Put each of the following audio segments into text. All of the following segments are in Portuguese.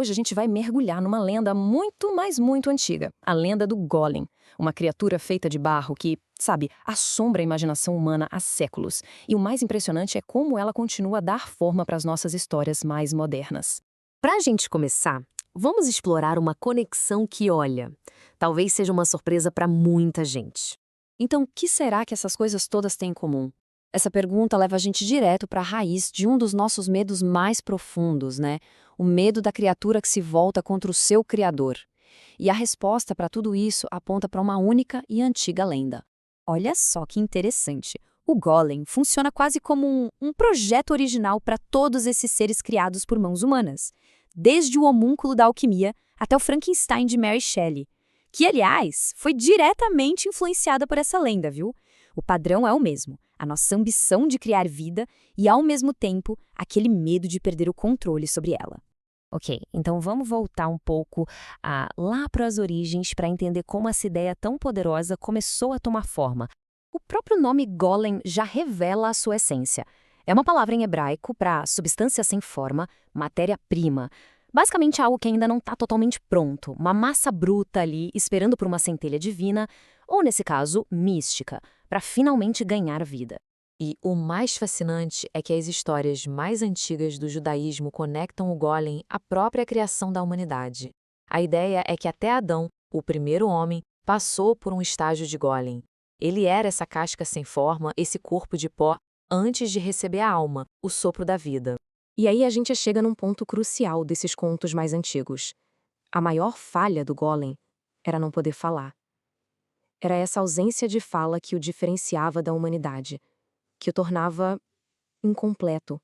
Hoje a gente vai mergulhar numa lenda muito, mas muito antiga, a lenda do Golem, uma criatura feita de barro que, sabe, assombra a imaginação humana há séculos. E o mais impressionante é como ela continua a dar forma para as nossas histórias mais modernas. Para a gente começar, vamos explorar uma conexão que, olha, talvez seja uma surpresa para muita gente. Então, o que será que essas coisas todas têm em comum? Essa pergunta leva a gente direto para a raiz de um dos nossos medos mais profundos, né? O medo da criatura que se volta contra o seu criador. E a resposta para tudo isso aponta para uma única e antiga lenda. Olha só que interessante. O Golem funciona quase como um projeto original para todos esses seres criados por mãos humanas, desde o homúnculo da alquimia até o Frankenstein de Mary Shelley, que, aliás, foi diretamente influenciada por essa lenda, viu? O padrão é o mesmo, a nossa ambição de criar vida e, ao mesmo tempo, aquele medo de perder o controle sobre ela. Ok, então vamos voltar um pouco lá para as origens para entender como essa ideia tão poderosa começou a tomar forma. O próprio nome Golem já revela a sua essência. É uma palavra em hebraico para substância sem forma, matéria-prima. Basicamente algo que ainda não está totalmente pronto, uma massa bruta ali esperando por uma centelha divina, ou nesse caso, mística, para finalmente ganhar vida. E o mais fascinante é que as histórias mais antigas do judaísmo conectam o Golem à própria criação da humanidade. A ideia é que até Adão, o primeiro homem, passou por um estágio de Golem. Ele era essa casca sem forma, esse corpo de pó, antes de receber a alma, o sopro da vida. E aí a gente chega num ponto crucial desses contos mais antigos. A maior falha do Golem era não poder falar. Era essa ausência de fala que o diferenciava da humanidade, que o tornava incompleto.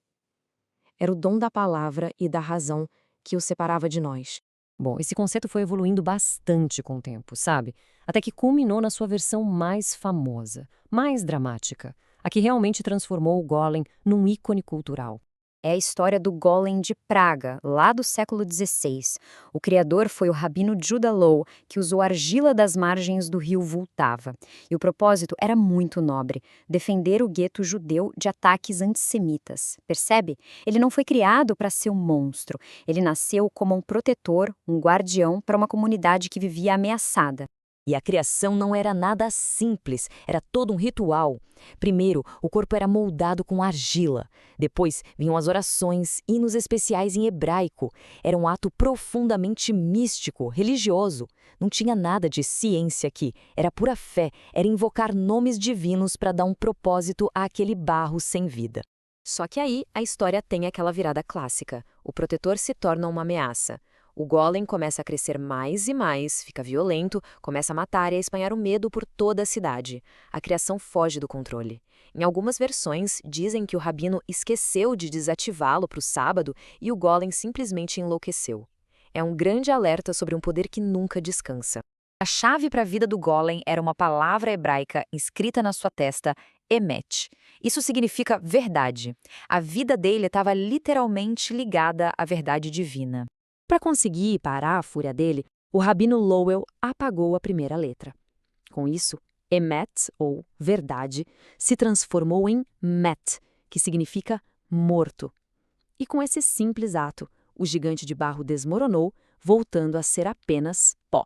Era o dom da palavra e da razão que o separava de nós. Bom, esse conceito foi evoluindo bastante com o tempo, sabe? Até que culminou na sua versão mais famosa, mais dramática, a que realmente transformou o Golem num ícone cultural. É a história do Golem de Praga, lá do século XVI. O criador foi o rabino Judah Loew, que usou argila das margens do rio Vltava. E o propósito era muito nobre, defender o gueto judeu de ataques antissemitas. Percebe? Ele não foi criado para ser um monstro. Ele nasceu como um protetor, um guardião para uma comunidade que vivia ameaçada. E a criação não era nada simples, era todo um ritual. Primeiro, o corpo era moldado com argila. Depois, vinham as orações, hinos especiais em hebraico. Era um ato profundamente místico, religioso. Não tinha nada de ciência aqui. Era pura fé, era invocar nomes divinos para dar um propósito àquele barro sem vida. Só que aí a história tem aquela virada clássica. O protetor se torna uma ameaça. O Golem começa a crescer mais e mais, fica violento, começa a matar e a espalhar o medo por toda a cidade. A criação foge do controle. Em algumas versões, dizem que o rabino esqueceu de desativá-lo para o sábado e o Golem simplesmente enlouqueceu. É um grande alerta sobre um poder que nunca descansa. A chave para a vida do Golem era uma palavra hebraica inscrita na sua testa, Emet. Isso significa verdade. A vida dele estava literalmente ligada à verdade divina. Para conseguir parar a fúria dele, o rabino Loew apagou a primeira letra. Com isso, Emet, ou verdade, se transformou em Met, que significa morto. E com esse simples ato, o gigante de barro desmoronou, voltando a ser apenas pó.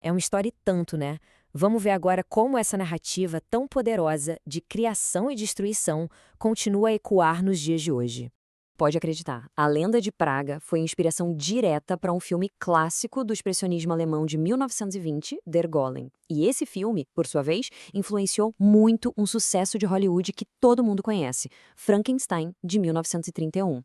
É uma história e tanto, né? Vamos ver agora como essa narrativa tão poderosa de criação e destruição continua a ecoar nos dias de hoje. Pode acreditar, A Lenda de Praga foi inspiração direta para um filme clássico do expressionismo alemão de 1920, Der Golem. E esse filme, por sua vez, influenciou muito um sucesso de Hollywood que todo mundo conhece, Frankenstein, de 1931.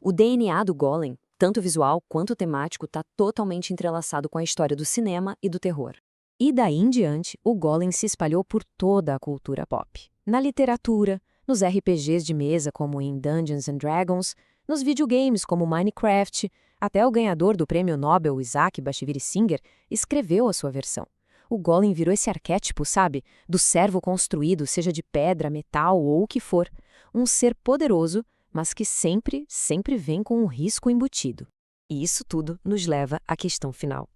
O DNA do Golem, tanto visual quanto temático, está totalmente entrelaçado com a história do cinema e do terror. E daí em diante, o Golem se espalhou por toda a cultura pop. Na literatura, nos RPGs de mesa como em Dungeons and Dragons, nos videogames como Minecraft, até o ganhador do prêmio Nobel Isaac Bashevis Singer escreveu a sua versão. O Golem virou esse arquétipo, sabe? Do servo construído, seja de pedra, metal ou o que for. Um ser poderoso, mas que sempre vem com um risco embutido. E isso tudo nos leva à questão final.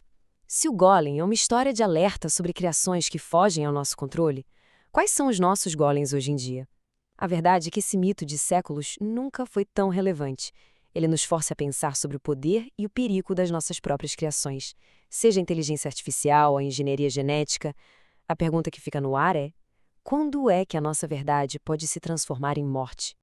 Se o Golem é uma história de alerta sobre criações que fogem ao nosso controle, quais são os nossos golems hoje em dia? A verdade é que esse mito de séculos nunca foi tão relevante. Ele nos força a pensar sobre o poder e o perigo das nossas próprias criações, seja a inteligência artificial, a engenharia genética. A pergunta que fica no ar é: quando é que a nossa verdade pode se transformar em morte?